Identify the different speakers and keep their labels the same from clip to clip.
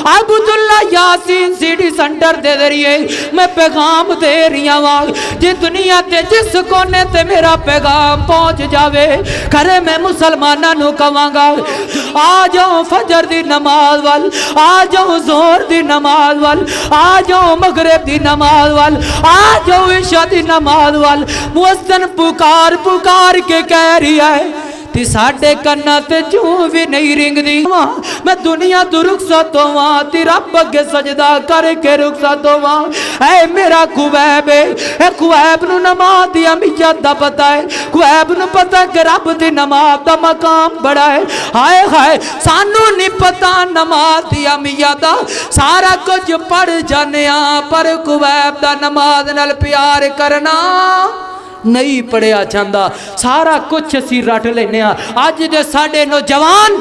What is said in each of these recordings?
Speaker 1: عبداللہ Yasin CD centre دے ذریعے میں پیغام دے رہی ہوں جی دنیا تے جس کونے تے میرا پیغام پہنچ جاوے کرے میں مسلمانہ نو کہاں گا آ جاؤں فجر دی نماز وال آ جاؤں زور دی نماز وال آ جاؤں مغرب دی نماز وال آ جاؤں عشاء دی نماز وال مؤذن پکار پکار کے کہہ رہی ہے تی ساڑھے کنہ تے جوں بھی نہیں رنگ دی میں دنیا تو رخصت ہوا تی رب کے سجدہ کر کے رخصت ہوا اے میرا کویب ہے اے کویب نو نماز دی امیت دا پتا ہے کویب نو پتا کہ رب دی نماز دا مقام بڑا ہے ہائے ہائے سانو نہیں پتا نماز دی امیت دا سارا کچھ پڑھ جانیا پر کویب دا نماز نال پیار کرنا نہیں پڑھیا چاندہ سارا کچھ اسی رٹ لینے آج دے ساڑھے نوجوان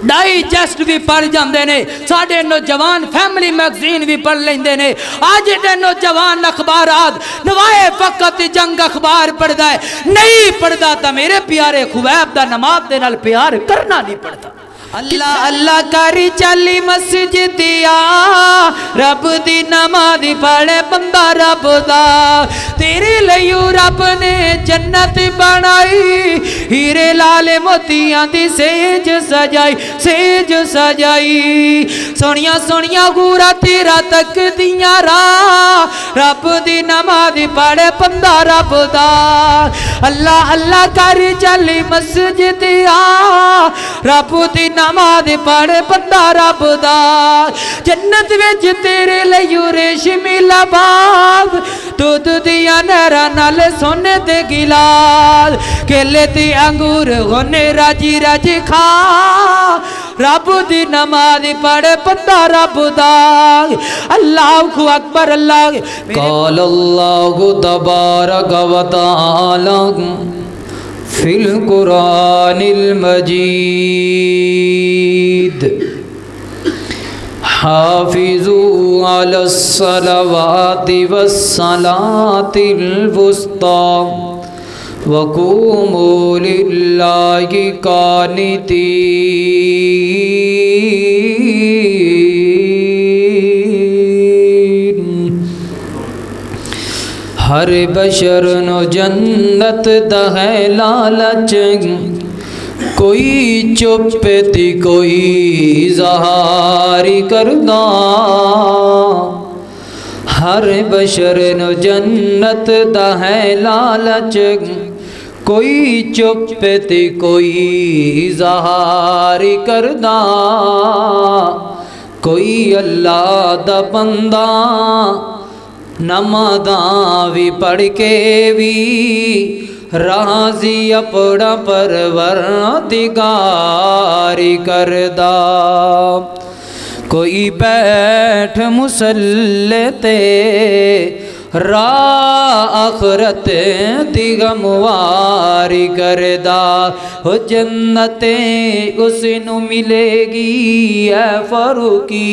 Speaker 1: ڈائجسٹ بھی پڑھ جاندے نے ساڑھے نوجوان فیملی میگزین بھی پڑھ لیندے نے آج دے نوجوان اخبارات نوائے فقط جنگ اخبار پڑھ دائے نہیں پڑھ دا تا میرے پیارے خویب دا نماز دے نال پیار کرنا نہیں پڑھتا اللہ اللہ کری چلی مسجدیا رب دی نماز پڑھے بندہ رب دا تیرے لیو رب نے جنت بنائی ہیرے لال موتیاں دی سیج سجائی سونیا سونیا گورا تیرا تک دیاں راہ رب دی نماز پڑھے بندہ رب دا اللہ اللہ کری چلی مسجدیا رب دی نماز پڑھے بندہ رب دا جنت وچ تیرے لیو ریشمی لباس دودھ دیا نہرا نال سونے دے گلاس کیلے تے انگور غنے راجی راجی کھا رب دی نماز پڑھے بندہ رب دا اللہ اکبر اللہ قال اللہ تبارک و تعالی فی القرآن المجید حافظوا علی الصلوات والصلاة الوسطی وقوموا للہ قانتین ہر بشر نو جنت دا ہے لالچ کوئی چپ تی کوئی ظہاری کردہ ہر بشر نو جنت دا ہے لالچ کوئی چپ تی کوئی ظہاری کردہ کوئی اللہ دا بندہ نمازاں بھی پڑھ کے بھی راضی اپنا پروردگاری کردہ کوئی بیٹھ مسلح تے راہ آخرت دی غمواری کردہ ہو جنتیں اس نو ملے گی اے فاروقی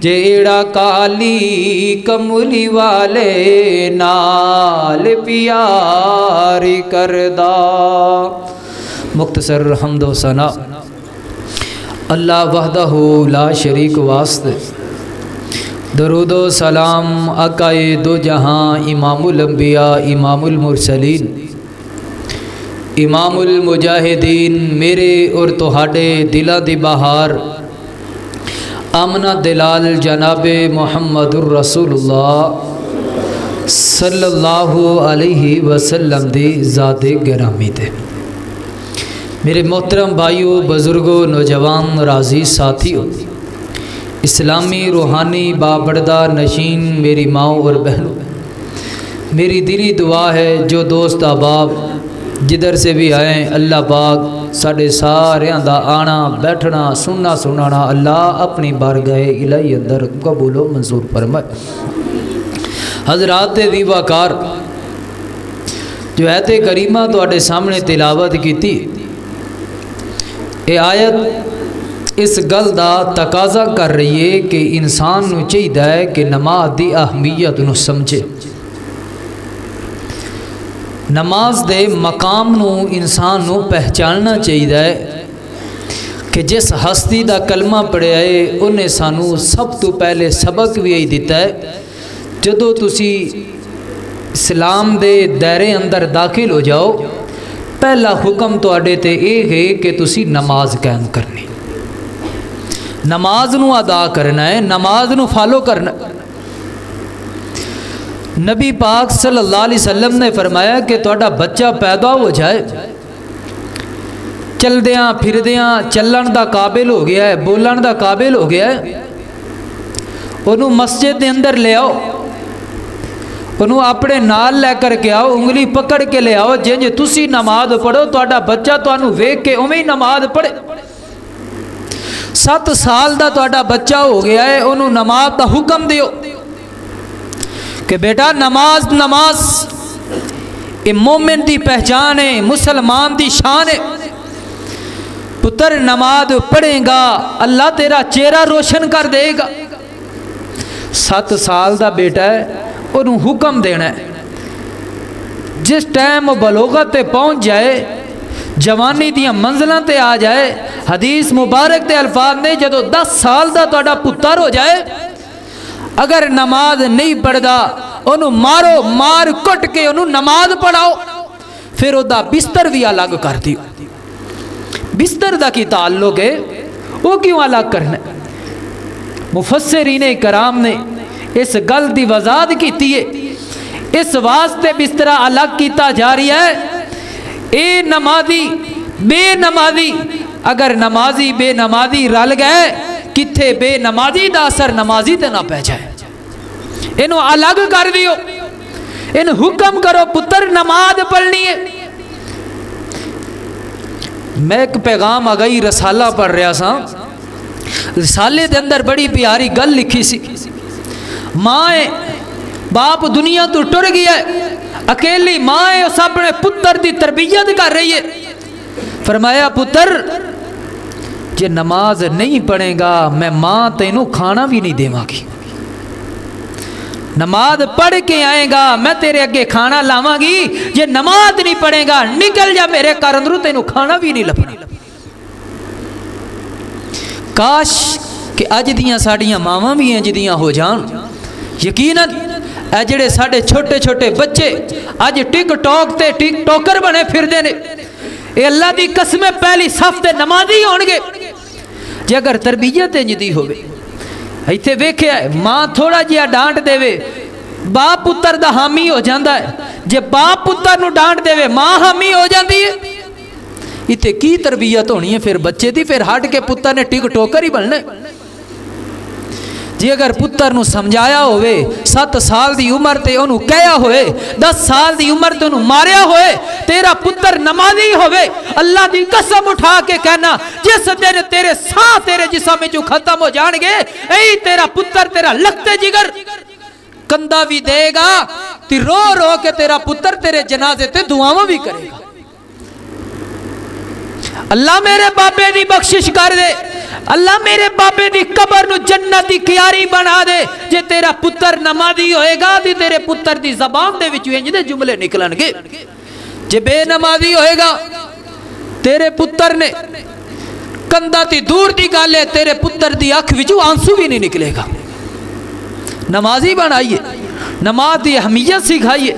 Speaker 1: جیڑا کالی کملی والے نال پیاری کردہ مختصر حمد و ثنا اللہ وحدہ لا شریک واسطے درود و سلام آقائے دو جہاں امام الانبیاء امام المرسلین امام المجاہدین میرے اور تہاڈے دلہ دی بہار آمنہ دلال جناب محمد الرسول اللہ صلی اللہ علیہ وسلم دی ذات گرامی دے میرے محترم بھائیوں بزرگوں نوجوان راضی ساتھیوں اسلامی روحانی بابردہ نشین میری ماں اور بہنوں میری دلی دعا ہے جو دوست احباب جدھر سے بھی آئیں اللہ پاک ساڑھے سارے دا آنا بیٹھنا سننا سنانا اللہ اپنی بارگاہ الہی اندر قبول و منظور فرمائے حضرات دیوہ کار جو آیت کریمہ تو آٹے سامنے تلاوت کی تھی اے آیت اس گل دا تقاضا کر رہی ہے کہ انسان نو چاہیے ہے کہ نماز دی اہمیت نو سمجھے نماز دے مقام نو انسان نو پہچاننا چاہیے ہے کہ جس ہستی دا کلمہ پڑھیا ہے انہیں سانو سب تو پہلے سبق بھی یہی دیتا ہے جدو تسی اسلام دے دائرے اندر داخل ہو جاؤ پہلا حکم تو اڈے تے یہ ہے کہ تسی نماز قائم کرنی، نماز نو ادا کرنا ہے، نماز نو فالو کرنا۔ نبی پاک صلی اللہ علیہ وسلم نے فرمایا کہ تہاڈا بچہ پیدا ہو جائے چلدیاں پھردیاں چلن دا قابل ہو گیا ہے، بولن دا قابل ہو گیا ہے، انہوں مسجد دے اندر لے آؤ، انہوں اپنے نال لے کر کے آؤ، انگلی پکڑ کے لے آؤ، جنج تسی نماز پڑھو تہاڈا بچہ تانوں ویکھ کے اوویں ہی نماز پڑھے۔ 7 سال دا تہاڈا بچہ ہو گیا ہے، انہوں نماز دا حکم دیو کہ بیٹا نماز نماز یہ مومن دی پہچان ہے، مسلمان دی شان ہے، پتر نماز پڑھے گا اللہ تیرا چہرہ روشن کر دے گا۔ 7 سال دا بیٹا ہے انہوں حکم دینا ہے، جس ٹائم بلوغت تے پہنچ جائے جوانی دیاں منزلوں تے آ جائے، حدیث مبارک دے الفاظ نے جدو 10 سال دا تہاڈا پتر ہو جائے اگر نماز نہیں پڑھدا انہوں مارو، مار کٹ کے انہوں نماز پڑھاؤ، پھر او دا بستر بھی الگ کر دیو۔ بستر دا کی تعلق ہے وہ کیوں الگ کرنا؟ مفسرین کرام نے اس گل دی وضاحت کیتی ہے، اس واسطے بستر الگ کیتا جا رہی ہے اے نمازی بے نمازی اگر نمازی بے نمازی رل گئے کتھے بے نمازی دا اثر نمازی تے نہ پہ جائے، انہوں الگ کر دیو، ان حکم کرو پتر نماز پڑھنی ہے۔ میں ایک پیغام آگئی رسالہ پڑھ رہا سا، رسالے دے اندر بڑی پیاری گل لکھی سی، ماں باپ دنیا تو ٹر گیا ہے، اکیلی ماں ہے اس اپنے پتر دی تربیت کر رہی ہے، فرمایا پتر جے نماز نہیں پڑھے گا میں ماں تینوں کھانا بھی نہیں دیواں گی، نماز پڑھ کے آئے گا میں تیرے اگے کھانا لاواں گی، جے نماز نہیں پڑھے گا نکل جا میرے گھر اندروں تینوں کھانا بھی نہیں لبنا۔ کاش کہ اج دیاں ساڈیاں ماواں بھی ہیں جدیاں ہو جان، یقیناً اے جڑے ساڈے چھوٹے چھوٹے بچے اج ٹک ٹاک تے ٹک ٹاکر بنے پھر دے نے، اے اللہ دی قسم پہلی صف تے نمازی ہون گے جے اگر تربیت انجدی ہوئے۔ ایتھے ویکھیا ہے ماں تھوڑا جہا ڈانٹ دے وے باپ پتر دا حامی ہو جاندا ہے، جے باپ پتر نو ڈانٹ دے وے ماں حامی ہو جاندی ہے، ایتھے کی تربیت ہونی ہے پھر بچے دی، پھر ہٹ کے پتر نے ٹک ٹوکر ہی بننا ہے۔ جی اگر پتر نو سمجھایا ہوئے 7 سال دی عمر تے انہوں کہیا ہوئے 10 سال دی عمر تے انہوں ماریا ہوئے تیرا پتر نمازی ہوئے، اللہ دی قسم اٹھا کے کہنا جس دن تیرے ساں تیرے جسم میں جو ختم ہو جان گے اے تیرا پتر تیرا لگتے جگر کندہ بھی دے گا تی رو رو کے تیرا پتر تیرے جنازے تے دعاواں بھی کرے گا۔ اللہ میرے بابے دی بخشش کر دے، اللہ میرے بابے دی قبر نو جنتی کیاری بنا دے، جے تیرا پتر نمازی ہوئے گا دی تیرے پتر دی زبان دے وچ انج دے جملے نکلن گے، جے بے نمازی ہوئے گا تیرے پتر نے کندہ تی دور دی گالے تیرے پتر دی آنکھ وچوں آنسو بھی نہیں نکلے گا۔ نمازی بنائیے، نماز دی اہمیت سکھائیے،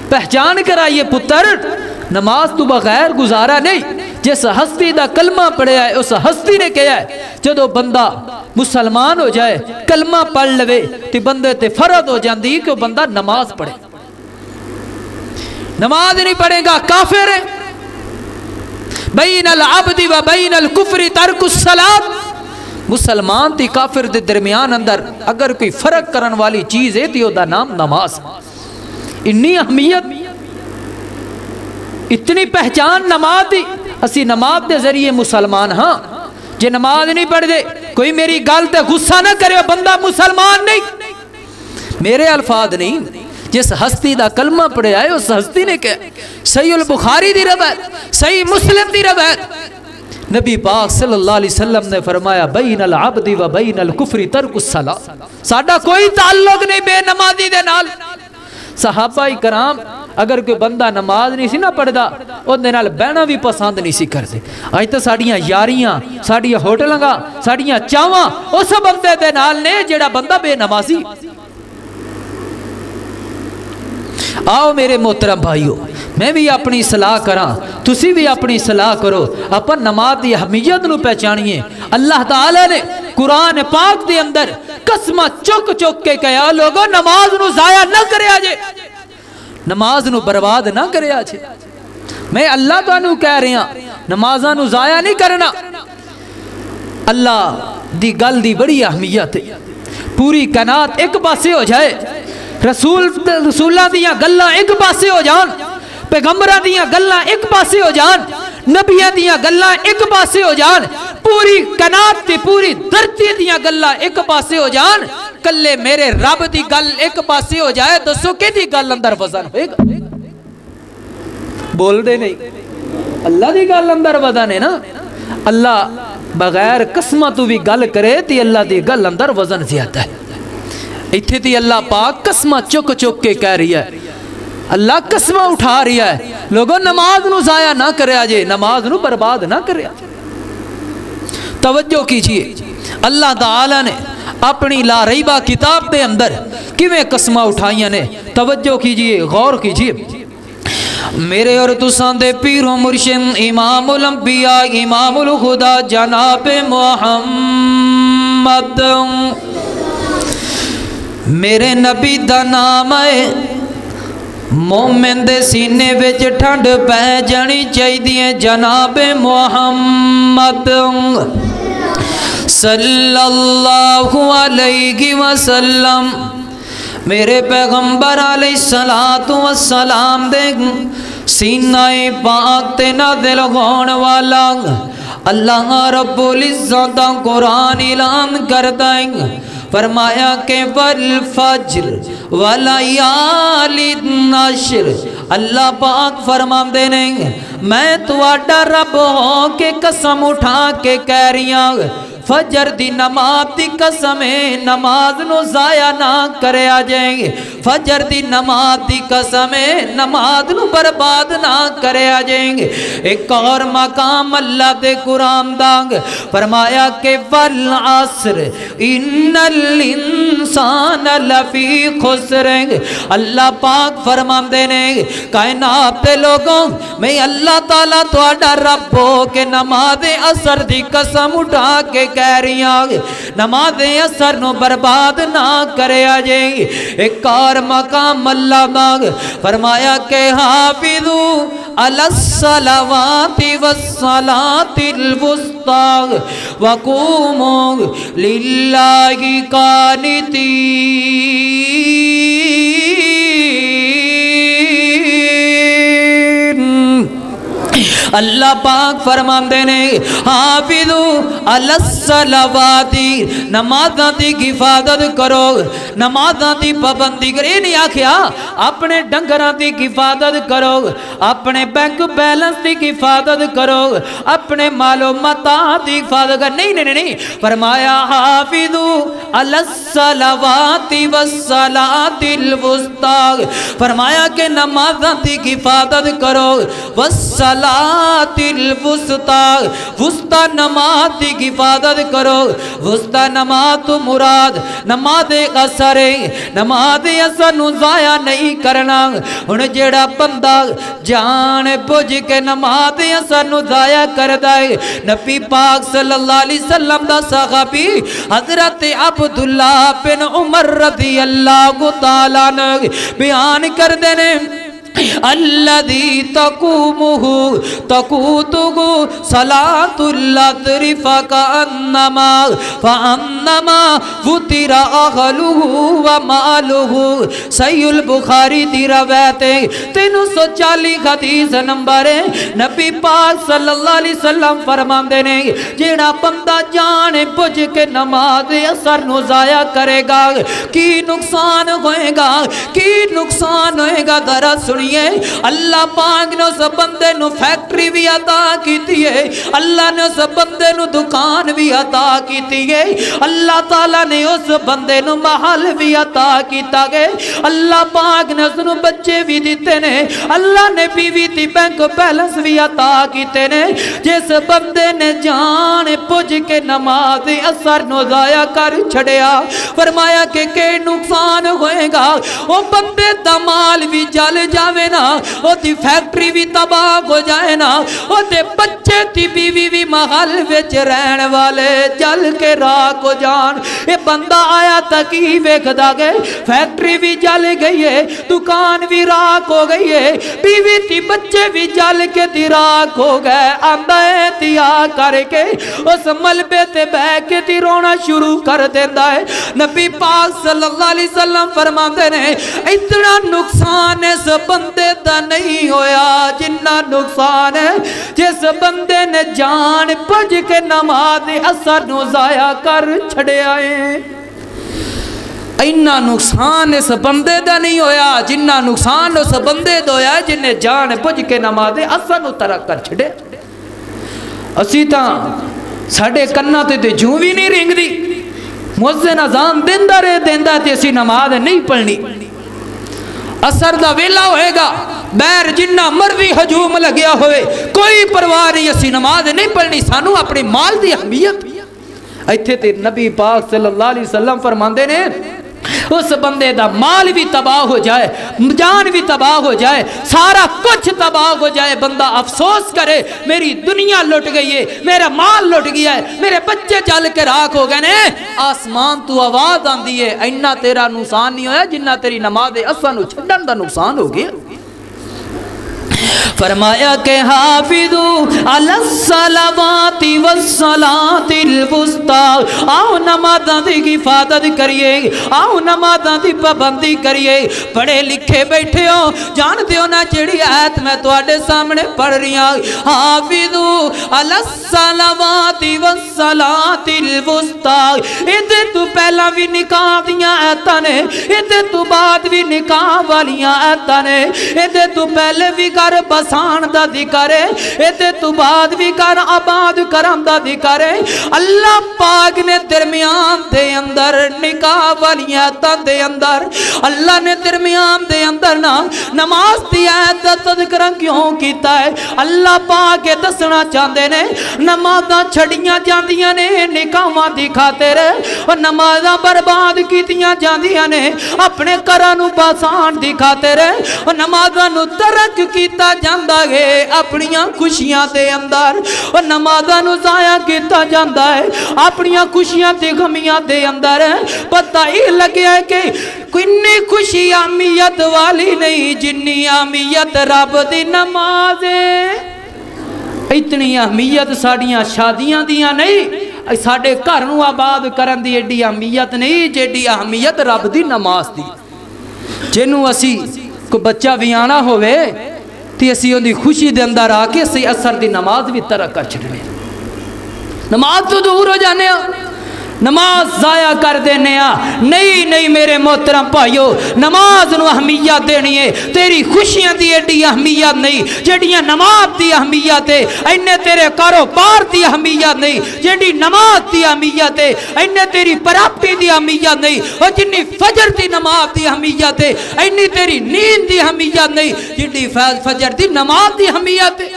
Speaker 1: پہچان کرائیے پتر نماز تو بغیر گزارا نہیں، جس ہستی دا کلمہ پڑھے ہے اس ہستی نے کہا ہے جدو بندہ مسلمان ہو جائے کلمہ پڑھ لوے تی بندے تے فرض ہو جاندی کہ وہ بندہ نماز پڑھے، نماز نہیں پڑھے گا کافر ہے۔ بین العبد و بین الکفر ترک الصلاۃ، مسلمان تی کافر دے درمیان اندر اگر کوئی فرق کرن والی چیز ہے تی او دا نام نماز، اتنی اہمیت اتنی پہچان نماز دی، اسی نماز دے ذریعے مسلمان ہاں، جے نماز نہیں پڑھ دے کوئی میری گل تے غصہ نہ کرے بندہ مسلمان نہیں، میرے الفاظ نہیں، جس ہستی دا کلمہ پڑھے آئے اس ہستی نے کہا، صحیح البخاری دی روایت، صحیح مسلم دی روایت، نبی پاک صلی اللہ علیہ وسلم نے فرمایا بین العبد و بین الکفر ترک الصلاۃ، ساڈا کوئی تعلق نہیں بے نمازی دے نال۔ صحابہ کرام اگر کوئی بندہ نماز نہیں سی نہ پڑھدا او دے نال بہنا بھی پسند نہیں سی کرتے اج تے ساڈیاں یاریاں ساڈیاں ہوٹلاں ساڈیاں چاواں اس بندے دے نال نے جڑا بندہ بے نمازی آؤ میرے محترم بھائیو میں بھی اپنی صلاح کراں تسی بھی اپنی صلاح کرو اپن نماز دی اہمیت نو پہچانیے اللہ تعالی نے قرآن پاک دے اندر قسمہ چک چک کے کہا لوگوں نماز نو ضائع نہ کرے آجے نماز نو برباد نہ کرے آجے میں اللہ تعالیٰ کہہ رہا نمازاں نو ضائع نہیں کرنا اللہ دی گل دی بڑی اہمیت ہے پوری کائنات ایک پاسے ہو جائے رسولہ دیاں گلاں ایک پاسے ہو جان پیغمبرہ دیاں گلاں ایک پاسے ہو جان نبیہ دیاں گلاں ایک پاسے ہو جان پوری کائنات تے پوری دھرتی دیاں گلاں ایک پاسے ہو جان کلے میرے رب دی گل ایک پاسے ہو جائے دسو کہ دی گل اندر وزن ہوئے گا بول دے نہیں اللہ دی گل اندر وزن ہے نا اللہ بغیر قسمہ تو بھی گل کرے تی اللہ دی گل اندر وزن زیادہ ہے اتھے تی اللہ پاک قسمہ چک چک کے کہہ رہی ہے اللہ قسمہ اٹھا رہی ہے لوگوں نماز نو ضائع نہ کرے آجے نماز نو برباد نہ کرے آجے توجہ کیجئے اللہ تعالیٰ نے اپنی لا ریبہ کتاب دے اندر کیویں قسمہ اٹھائیاں نے توجہ کیجئے غور کیجئے میرے اور تسان دے پیر و مرشد امام الانبیاء امام الخدا جناب محمد میرے نبی دا نام ہے مومن دے سینے وچ ٹھنڈ پہ جانی چاہی دیئے جناب محمد صلی اللہ علیہ وسلم میرے پیغمبر علیہ السلام دے سینہ پاک تے نازل ہون والا اللہ رب العزت قرآن اعلان کرتا ہے فرمایا کہ والفجر ولیال العشر اللہ پاک فرمان دینے میں تواڈا رب ہو کے قسم اٹھا کے کہہ رہی ہوں فجر دی نماز دی قسمیں نماز نو ضائع نہ کرے آ جائیں گے فجر دی نماز دی قسمیں نماز نو برباد نہ کرے آ جائیں گے ایک اور مقام اللہ دے قرآن دانگ فرمایا کہ والعصر ان الانسان لفی خسر اللہ پاک فرمان دینے کائنات دے لوگوں میں اللہ تعالیٰ تواڈا رب ہو کے نماز عصر دی قسم اٹھا کے کہہ رہی ہیں نماز اثر نو برباد نہ کرے آجے ایک اور مقام اللہ مانگ فرمایا کہ حافظو علی الصلوات والصلاة الوسطى وقوموا للہ قانتین اللہ پاک فرمان دینے حافظو علی الصلوات نمازاں دی حفاظت کرو نمازاں دی پابندی کرو یہ نہیں آکھیا اپنے ڈنگراں دی حفاظت کرو اپنے بینک بیلنس دی حفاظت کرو اپنے مال و متاع دی حفاظت کرو نہیں فرمایا حافظو علی الصلوات والصلاة الوسطى فرمایا کہ نمازاں دی حفاظت کرو والصلاة الوسطى وسطی نماز دی حفاظت کرو وسطی نماز تو مراد نماز عصر نماز عصر نو ضائع نہیں کرنا ہن جیڑا بندہ جان بوجھ کے نماز عصر نو ضائع کردا ہے نبی پاک صلی اللہ علیہ وسلم دا صحابی حضرت عبداللہ بن عمر رضی اللہ تعالیٰ عنہ بیان کر دینے الذي تقومه تقوته صلاة العصر فأنما فطر أهله وماله صحیح البخاری دی روایت 340 حدیث نمبر ہے نبی پاک صلی اللہ علیہ وسلم فرماندے نے جیڑا بندہ جان بوجھ کے نماز عصر نو ضائع کرے گا کی نقصان ہوئے گا ذرا سنی سنیے اللہ پاک نے اس بندے نو فیکٹری بھی عطا کیتی ہے اللہ نے اس بندے نو دکان بھی عطا کیتی ہے اللہ تعالیٰ نے اس بندے نو محل بھی عطا کیتا گئے اللہ پاک نے اس نو بچے بھی دیتے نے اللہ نے بیوی تی بینک بیلنس بھی عطا کیتے نے جس بندے نے جان پوج کے نماز اثر نو ضائع کر چھڑیا فرمایا کہ نقصان ہوئے گا وہ بندے دا مال بھی جل جاوے نا وہ دی فیکٹری بھی تباہ ہو جائے نا وہ دے بچے تی بیوی بھی محل وچ رہن والے جل کے راک ہو جان یہ بندہ آیا تکی ویکھدا گئے فیکٹری بھی جل گئی ہے دکان بھی راک ہو گئی ہے بیوی تی بچے بھی جل کے دی راک ہو گئے آندہ احتیا کر کے اس ملبے تے بہ کے تی رونا شروع کر دیندہ ہے نبی پاک صلی اللہ علیہ وسلم فرماتے ہیں اتنا نقصان اس بندے دا نہیں ہویا جنہ نقصان ہے جس بندے نے جان پج کے نماز اثر نو ضائع کر چھڑے آئے اینا نقصان اس بندے دا نہیں ہویا جنہ نقصان اس بندے دا ہویا جنہیں جان پج کے نماز اثر نو ترک کر چھڑے اسی تاں ساڑھے کنہ تے جوں بھی نہیں رنگ دی مؤذن اذان دیندہ رہے دیندہ تے اسی نماز نہیں پڑھنی اثر دا ویلا ہوئے گا بیر جنہ مرضی ہجوم لگیا ہوئے کوئی پرواہ نہیں اسی نماز نہیں پڑھنی سانو اپنی مال دی اہمیت ایتھے تے نبی پاک صلی اللہ علیہ وسلم فرماندے نے اس بندے دا مال بھی تباہ ہو جائے جان بھی تباہ ہو جائے سارا کچھ تباہ ہو جائے بندہ افسوس کرے میری دنیا لٹ گئی ہے میرا مال لٹ گیا ہے میرے بچے چل کے راک ہو گئے نے آسمان تو آواز آن دیئے اینا تیرا نقصان نہیں ہویا جنہ تیری نماز اصلا چھڑن دا نقصان ہو گیا فرمایا کہ حافظو علی الصلوات والصلاۃ الوسطی آؤ نمازاں دی حفاظت کریے آؤ نمازاں دی پابندی کریے پڑھے لکھے بیٹھے ہو جانتے ہو نا جڑی آیت میں تواڈے سامنے پڑھ رہی ہوں حافظو علی الصلوات والصلاۃ الوسطی ادھے تو پہلا بھی نکاح دیاں آیتاں نے ادھے تو بعد بھی نکاح والیاں آیتاں نے ادھے تو پہلے بھی کر بسان دا ذکر ہے ایتے تو بعد بھی کر آباد کرم دا ذکر ہے اللہ پاک نے درمیان دے اندر نکاح والیاتاں دے اندر اللہ نے درمیان دے اندر نماز دی آیت دا تذکرہ کیوں کیتا ہے اللہ پاک دسنا چاہتے نے نمازاں چھڑیاں جاندیاں نے نکاحاں دکھاتے رہے اور نمازاں برباد کیتیاں جاندیاں نے اپنے کرانو باسان دکھاتے رہے اور نمازاں نو ترک کیتا جاندہ ہے اپنیاں خوشیاں دے اندر اور نمازاں نو ضائع کیتا جاندہ ہے اپنیاں خوشیاں دے غمیاں دے اندر ہے پتہ ہی لگیا ہے کہ کنی خوشی اہمیت والی نہیں جنی اہمیت رب دی نماز ہے اتنی اہمیت ساڑیاں شادیاں دیاں نہیں ساڑے گھر نو آباد کرن دی ایڈی اہمیت نہیں جیڈی اہمیت رب دی نماز دی جنو اسی کو بچہ بھی آنا ہوئے تی اسی ان دی خوشی دے اندر آکے اسی اثر دی نماز بھی ترک کر چھڑوے نماز تو دور ہو جانے نماز ضائع کر دینے نہیں میرے محترم بھائیو نماز نو اہمیت دینی ہے تیری خوشیاں دی ایڈی اہمیت نہیں جیڑیاں نماز دی اہمیت ہے اینے تیرے کاروبار دی اہمیت نہیں جیڑی نماز دی اہمیت ہے اینے تیری پراپٹی دی اہمیت نہیں اور جنی فجر دی نماز دی اہمیت ہے اینے تیری نیند دی اہمیت نہیں جنی فجر دی نماز دی اہمیت ہے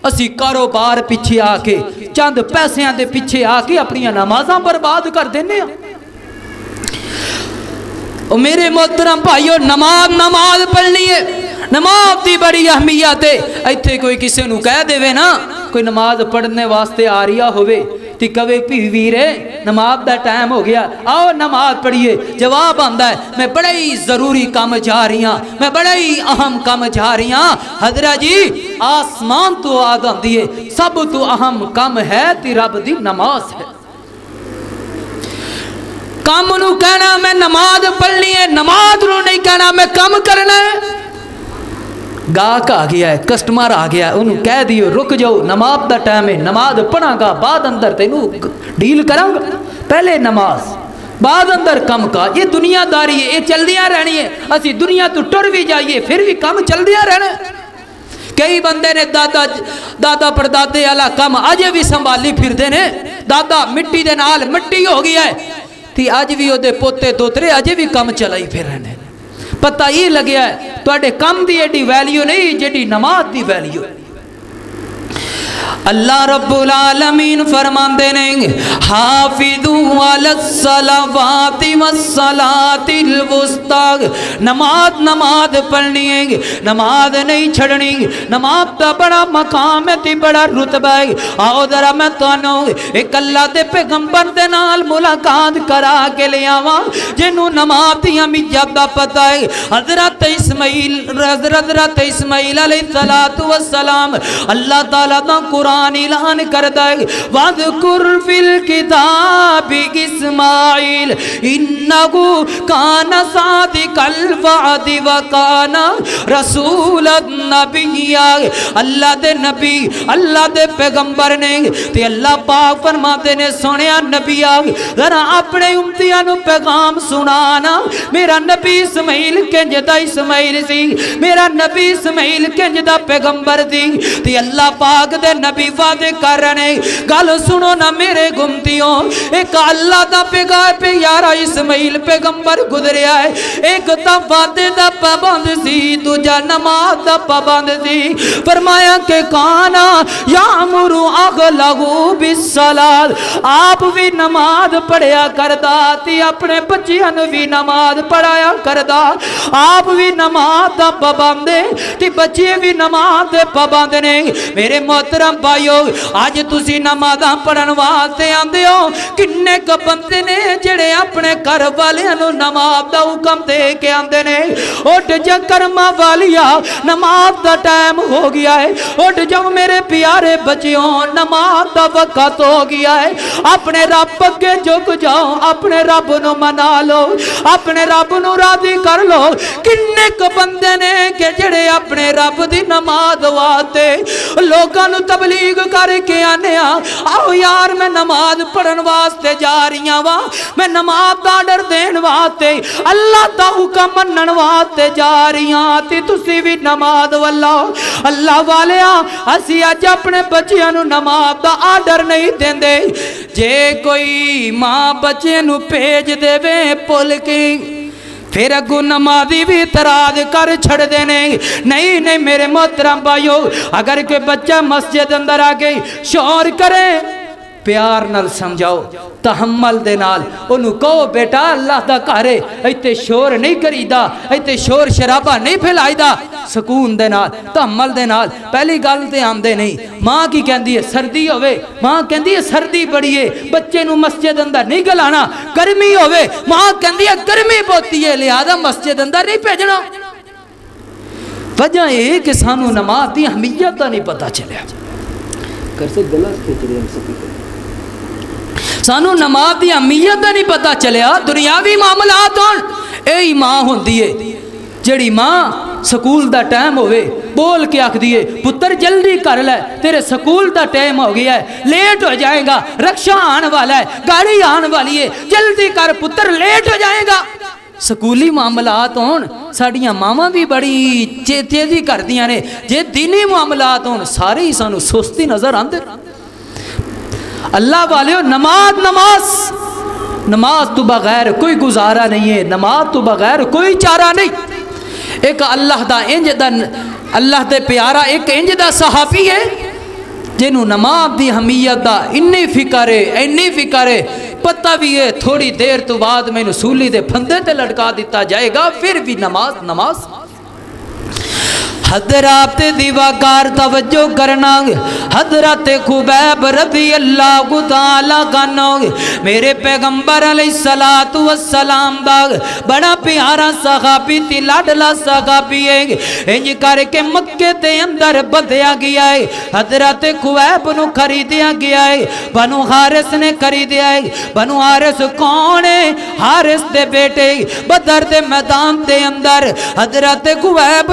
Speaker 1: اسی کاروبار پیچھے آکے چند پیسیاں دے پیچھے آکے اپنی نمازاں برباد کر دینے اور میرے محترم بھائیو نماز پڑھنی ہے نماز دی بڑی اہمیت ہے ایتھے کوئی کسی نو کہہ دے وے نا کوئی نماز پڑھنے واسطے آ رہا ہوئے تی کوئی پی ویرے نماز دا ٹائم ہو گیا آؤ نماز پڑھئے جواب آندہ ہے میں بڑے ہی ضروری کام جا رہی ہاں میں بڑے ہی اہم کام جا رہی ہاں حضرت جی آسمان تو آدم دیئے سب تو اہم کام ہے تی رب دی نماز ہے کام نو کہنا میں نماز پڑھنی ہے نماز نو نہیں کہنا میں کام کرنا ہے گاہک آ گیا ہے کسٹمر آ گیا ہے انہوں کہہ دیو رک جاؤ نماز دا ٹائم ہے نماز پڑھاں گا بعد اندر تینوں ڈیل کراں گا پہلے نماز بعد اندر کم کا یہ دنیا داری ہے، یہ چل دیا رہنی ہے، اسی دنیا تو ٹر بھی جائیے پھر بھی کم چل دیا رہنا ہے۔ کئی بندے نے دادا پردادے والا کم اج بھی سنبھالی پھر دے نے، دادا مٹی دے نال مٹی ہو گیا ہے تھی اج بھی وہ دے پوتے دوترے اج بھی کم چلائی پھر رہنے۔ پتہ یہ لگیا ہے تو کم دی ایڈی ویلیو نہیں جیڈی نماز دی ویلیو۔ اللہ رب العالمین فرماندے نے حافظوا علی الصلوات والصلاۃ الوسطی، نماز پڑھنی ہے، نماز نہیں چھڑنی، نماز دا بڑا مقام ہے تے بڑا رتبہ ہے۔ آؤ ذرا میں تانوں ایک اللہ دے پیغمبر دے نال ملاقات کرا کے لے آواں جنوں نماز دی اہمیت دا پتہ ہے۔ حضرت اسماعیل علیہ السلام اللہ تعالیٰ دا قرآن اعلان کردہ ہے وَذْكُرْ فِي الْكِتَابِ اسماعیل اِنَّهُ كَانَ صَادِقَ الْوَعْدِ وَكَانَ رَسُولًا نَبِيًّا۔ اللہ دے نبی اللہ دے پیغمبر نے تے اللہ پاک فرماتے نے سنیا نبی ذرا اپنے امتیاں نو پیغام سنانا۔ میرا نبی اسماعیل کنجدہ اسماعیل سی، میرا نبی اسماعیل کنجدہ پیغمبر دی تے اللہ پاک دے نبی وعدے کر رہے گل سنو نا میرے گمتیوں، ایک اللہ دا پیارا اسماعیل پیغمبر گزریا ہے، ایک تا وعدے دا پابند سی دوجا نماز دا پابند سی۔ فرمایا کہ کانا یامر اہلہ بالصلاۃ، آپ بھی نماز پڑھیا کردا تے اپنے بچیاں نوں بھی نماز پڑھایا کردا، آپ بھی نماز دا پابند تے بچے بھی نماز دے پابند نے۔ میرے محترم بھائیو آج تسی نمازاں پڑھن واسطے آندے ہو، کنے ک بندے نے جڑے اپنے گھر والیاں نوں نماز دا حکم دے کے آندے نے اٹھ جا کرما والیا نماز دا ٹائم ہو گیا ہے، اٹھ جاؤ میرے پیارے بچیوں نماز دا وقت ہو گیا ہے، اپنے رب کے جھک جاؤ، اپنے رب نو منا لو، اپنے رب نو راضی کر لو۔ کنے ک بندے نے کہ جڑے اپنے رب دی نماز واسطے لوگاں نو تبلیغ کر کے آنے آؤ یار میں نماز پڑھن واسطے جا رہی ہاں، میں نماز دا آرڈر دین واسطے اللہ دا حکم منن واسطے جا رہی ہاں تے تسی بھی نماز واللہ اللہ والیاں اسی اج اپنے بچیاں نو نماز دا آرڈر نہیں دیندے۔ جے کوئی ماں بچے نو بھیج دے وے پل کے پھر اگو نمازی بھی اعتراض کر چھڑ دینے، نہیں میرے محترم بھائیو، اگر کوئی بچہ مسجد اندر آگے شور کرے پیار نال سمجھاؤ، تحمل دے نال انہوں کہو بیٹا اللہ دا کارے ایتے شور نہیں کریدا، ایتے شور شرابہ نہیں پھیلائی دا، سکون دے نال تحمل دے نال۔ پہلی گل تے آمدے نہیں، ماں کی کہندی ہے سردی ہوئے، ماں کہندی ہے سردی بڑی ہے بچے نو مسجد اندر نہیں گلانا، گرمی ہوئے ماں کہندی ہے گرمی بہتی ہے لہذا مسجد اندر نہیں بھیجنا۔ وجہ یہ کہ سانو نماز دی اہمیت دا نہیں پتا چلیا، کر سے گلا کھیچ رہے ہم سبھی کو، سانو نماز دی اہمیت دا نہیں پتا چلیا۔ دنیاوی معاملات ہون اے ماں ہوندی ہے جڑی ماں سکول دا ٹائم ہوئے بول کے آکھ دیئے پتر جلدی کر لے تیرے سکول دا ٹائم ہو گیا ہے، لیٹ ہو جائے گا، رکشہ آن والا ہے، گاڑی آن والی ہے، جلدی کر پتر لیٹ ہو جائے گا۔ سکولی معاملات ہون ساڑیاں ماما بھی بڑی تیزی کر دیاں نے، جے دینی معاملات ہون سارے ہی سانو سستی نظر آندے۔ اللہ والیو نماز تو بغیر کوئی گزارا نہیں ہے، نماز تو بغیر کوئی چارہ نہیں۔ ایک اللہ دے پیارا ایک انج دا صحابی ہے جنہوں نماز دی اہمیت دا انی فکر ہے، پتہ بھی ہے تھوڑی دیر تو بعد میں سولی دے پھندے تے لٹکا دیتا جائے گا، پھر بھی نماز۔ حضرات دیواکار توجہ کرنا، حضرت خبیب رضی اللہ تعالیٰ عنہ میرے پیغمبر علیہ السلام دا بڑا پیارا صحابی تھی، لاڈلا صحابی ہے، انج کر کے مکے تے اندر بدیا گیا ہے۔ حضرت خبیب نو خریدیا گیا ہے، بنو حارث نے خریدیا ہے۔ بنو حارث کون ہے؟ حارث دے بیٹے بدر دے میدان دے اندر حضرت خبیب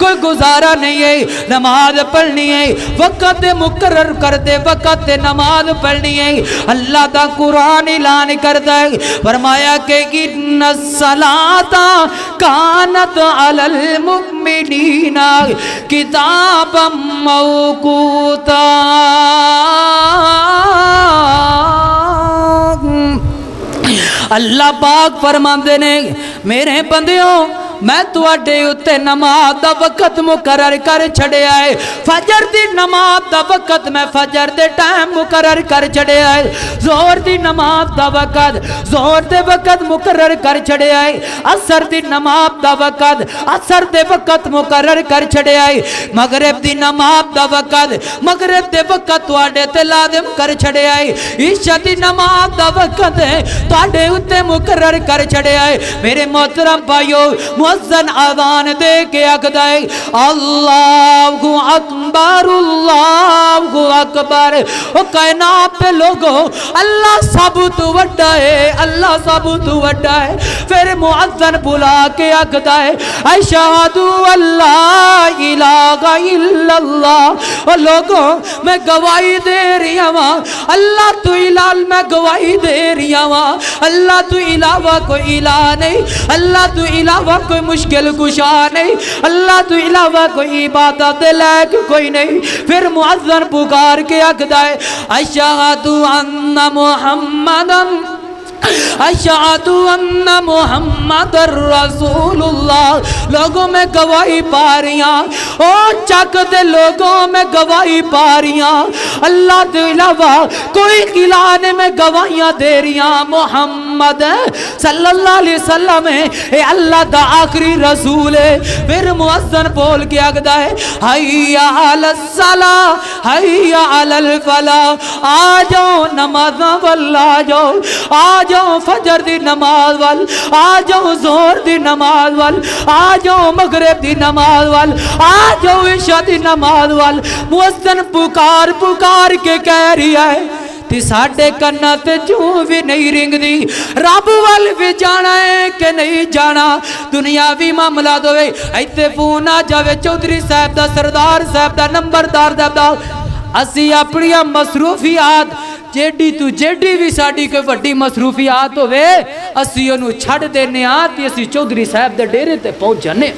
Speaker 1: کوئی گزارا نہیں ہے، نماز پڑھنی ہے، وقت مقرر کر دے، وقت نماز پڑھنی ہے۔ اللہ دا قرآن اعلان کرتا ہے، فرمایا کہ ان الصلاۃ کانت علی المؤمنین کتابا موقوتا۔ اللہ پاک فرماندے نے میرے بندیوں میں تواڈے اُتے نماز دا وقت مقرر کر چھڑیا ہے، فجر دی نماز دا وقت میں فجر دے ٹائم مقرر کر چھڑیا ہے، ظہر دی نماز دا وقت ظہر دے وقت مقرر کر چھڑیا ہے، عصر دی نماز دا وقت عصر دے وقت مقرر کر چھڑیا ہے، مغرب دی نماز دا وقت مغرب دے وقت تواڈے تے لازم کر چھڑیا ہے، عشاء دی نماز دا وقت تواڈے اُتے مقرر کر چھڑیا ہے۔ میرے محترم بھائیو مؤذن اذان دے کے آکھدا ہے اللہ اکبر اللہ اکبر، او کائنات پہ لوگوں اللہ سب تو وڈا ہے، اللہ سب تو وڈا ہے۔ پھر مؤذن بلا کے آکھدا ہے اشہد اللہ الہ الا اللہ، او لوگوں میں گواہی دے رہی ہوں اللہ تو الہ، میں گواہی دے رہی ہوں اللہ تو علاوہ کوئی الہ نہیں، اللہ تو علاوہ کوئی مشکل کشا نہیں، اللہ تو علاوہ کوئی عبادت لائق کوئی نہیں۔ پھر مؤذن پکار کے آکھدا ہے اشہد ان محمدا اشہد ان محمد رسول اللہ، لوگوں میں گواہی پا رہیاں، او چک دے لوگوں میں گواہی پا رہیاں اللہ دے علاوہ کوئی الہ نے میں گواہیاں دے رہیاں محمد صلی اللہ علیہ وسلم اے اللہ دا آخری رسول ہے۔ پھر مؤذن بول کے آگدا ہے حی علی الصلاۃ حی علی الفلاح، آ جاؤ نمازاں وال آ جاؤ، آ جاؤ فجر دی نماز وال، آ جاؤ ظہر دی نماز وال، آ جاؤ مغرب دی نماز وال، آ جاؤ عشاء دی نماز وال۔ مؤذن پکار پکار کے کہہ رہا ہے تی ساڑھے کنہ تے جوں بھی نہیں رنگ دی، رب وال بھی جانا ہے کہ نہیں جانا، دنیاوی معاملہ دوئے ایتے فون آ جاوے چودھری صاحب دا سردار صاحب دا نمبردار دا اسی اپنی مصروفیات جیڈی تو جیڈی بھی ساڑھی کوئی وڈی مصروفیات ہوئے اسی انہوں چھڑ دینے آتی اسی چودھری صاحب دے ڈیرے تے پہنچ جانے۔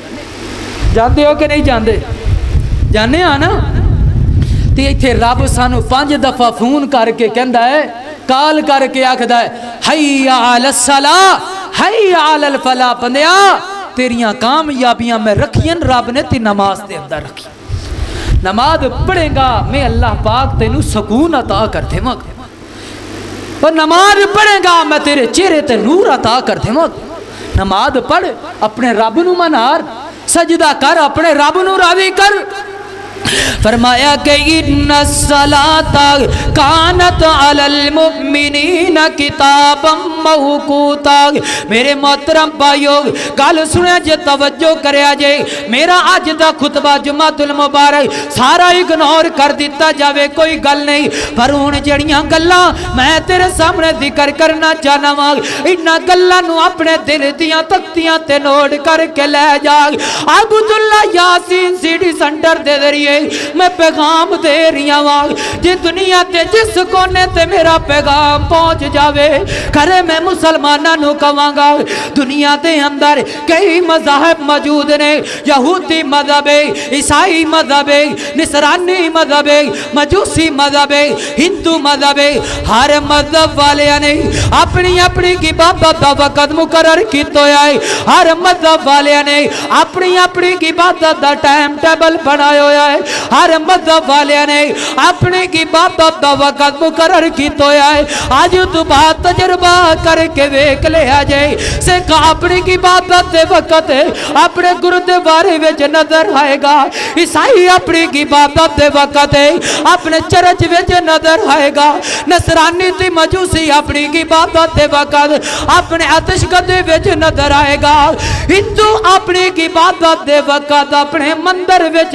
Speaker 1: جاندے ہو کہ نہیں جاندے؟ جانے آنا تی ایتھے رب سانو 5 دفعہ فون کر کے کہندہ ہے، کال کر کے آکھدا ہے حی علی الصلاۃ حی علی الفلاح، بندیاں تیریاں کامیابیاں میں رکھین رب نے تی نماز دے اندر رکھی، نماز پڑھیں گا میں اللہ پاک تینوں سکون عطا کر دے مگ، اور نماز پڑھیں گا میں تیرے چہرے تے نور عطا کر دے مگ۔ نماز پڑھ اپنے رب نو منار، سجدہ کر اپنے رب نو راضی کر۔ فرمایا کہ ان الصلاۃ کانت علی المؤمنین کتابا موقوتا۔ میرے محترم بھائیو گل سنے جے توجہ کریا جے، میرا آج دا خطبہ جمعۃ المبارک سارا اگنور کر دیتا جاوے کوئی گل نہیں، پر ہن جڑیاں گلاں میں تیرے سامنے ذکر کرنا چاہنا وا انہاں گلاں نو اپنے دل دیاں تختیاں تے نوٹ کر کے لے جا۔ عبداللہ یاسین سی ڈی سینٹر دے ذریعے میں پیغام دے رہی ہوں جی دنیا تے جس کونے تے میرا پیغام پہنچ جاوے کرے میں مسلمانہ نو کہاں گا دنیا دے اندر کئی مذہب موجود نے، یہودی مذہب، عیسائی مذہب، نصرانی مذہب، مجوسی مذہب، ہندو مذہب، ہر مذہب والے نے اپنی اپنی عبادت دا وقت مقرر کیتا ہے، ہر مذہب والے نے اپنی اپنی عبادت دا ٹائم ٹیبل بنایا ہوا ہے، ہر مذہب والے نے اپنی عبادت دا وقت مقرر کیتا ہے۔ آج تو بات تجربہ کر کے ویکھ لے آ جائے سکھ اپنی عبادت دے وقت اپنے گردوارے وچ نظر آئے گا، عیسائی اپنی عبادت دے وقت اپنے چرچ وچ نظر آئے گا، نصرانی تے مجوسی اپنی عبادت دے وقت اپنے آتش گدے وچ نظر آئے گا، ہندو اپنی عبادت دے وقت اپنے مندر وچ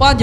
Speaker 1: 5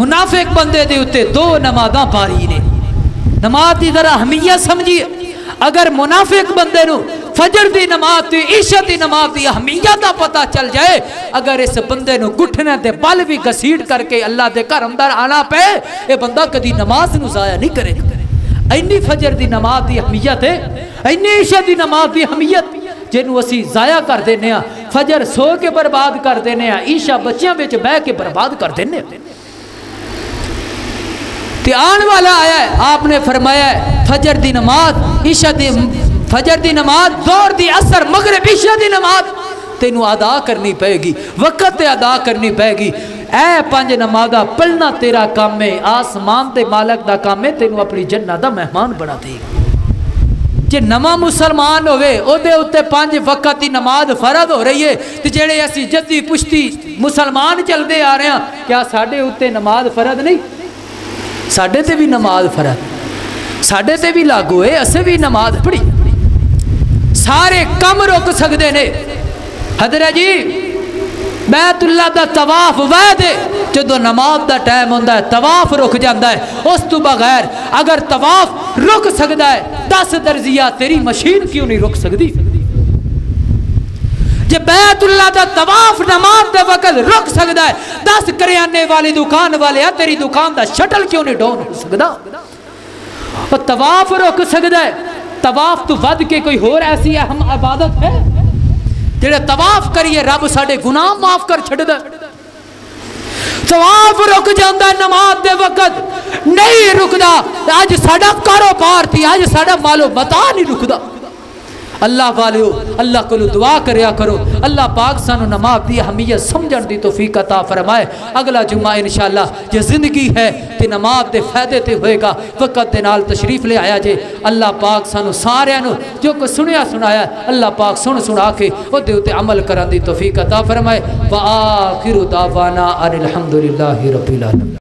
Speaker 1: منافق بندے دے اتے دو نمازاں پاری نے. نماز دی ذرا اہمیت سمجھیے. اگر منافق بندے نو فجر دی نماز تے عشاء دی نماز دی اہمیت دا پتہ چل جائے, اگر اس بندے نو گھٹنے دے بل بھی گھسیٹ کر کے اللہ دے گھر اندر آنا پے, اے بندہ کدی نماز نو ضائع نہیں کرے. اینی فجر دی نماز دی اہمیت ہے, اینی عشاء دی نماز دی اہمیت جنوں اسی ضائع کر دینے ہاں. فجر سو کے برباد کر دینے ہاں, عشاء بچیاں وچ بہ کے برباد کر دینے ہاں. تے آن والا آیا ہے, آپ نے فرمایا ہے فجر دی نماز عشاء دی, فجر دی نماز ظہر دی عصر مغرب عشاء دی نماز تینوں ادا کرنی پے گی, وقت تے ادا کرنی پے گی. اے 5 نمازاں پڑھنا تیرا کام ہے, آسمان تے مالک دا کام ہے, تینوں اپنی جنت دا مہمان بنا دے گا. جے نواں مسلمان ہوئے او دے اتے 5 وقت دی نماز فرض ہو رہی ہے, تے جڑے اسی جدی پشتی مسلمان چل دے آ رہے ہیں, کیا ساڈے اتے نماز فرض نہیں؟ ساڈے تے بھی نماز فرض, ساڈے تے بھی لاگو ہے, اسے بھی نماز پڑھی. سارے کم رک سکتے نے. حضرت جی بیت اللہ دا طواف وعد ہے, جدو نماز دا ٹائم ہوندا ہے طواف رک جاندا ہے. اس تو بغیر اگر طواف رک سکدا ہے 10 درزیہ تیری مشین کیوں نہیں رک سکتی؟ جے بیت اللہ دا طواف نماز دے وقت رک سکدا ہے, 10 کریانے والی دکان والے تیری دکان دا شٹل کیوں نہیں ڈاؤن ہو سکدا؟ اور طواف رک سکدا ہے. طواف تو ود کے کوئی اور ایسی اہم عبادت ہے جڑے طواف کریے رب ساڈے گناہ معاف کر چھڑدا؟ طواف رک جاندا ہے نماز دے وقت نہیں رکدا. اج ساڈا کاروبار تھی, اج ساڈا مال و متا نہیں رکدا. اللہ والیو اللہ کو دعا کریا کرو, اللہ پاک سانو نماز دی اہمیت سمجھن دی توفیق عطا فرمائے. اگلا جمعہ انشاءاللہ یہ زندگی ہے تے نماز دے فائدے تے ہوئے گا, وقت دے نال تشریف لے آیا جے. اللہ پاک سانو سارے نو جو کو سنیا سنایا اللہ پاک سنا کے او دے تے عمل کرن دی توفیق عطا فرمائے. وآخر دعوانا ان الحمدللہ رب العالمین.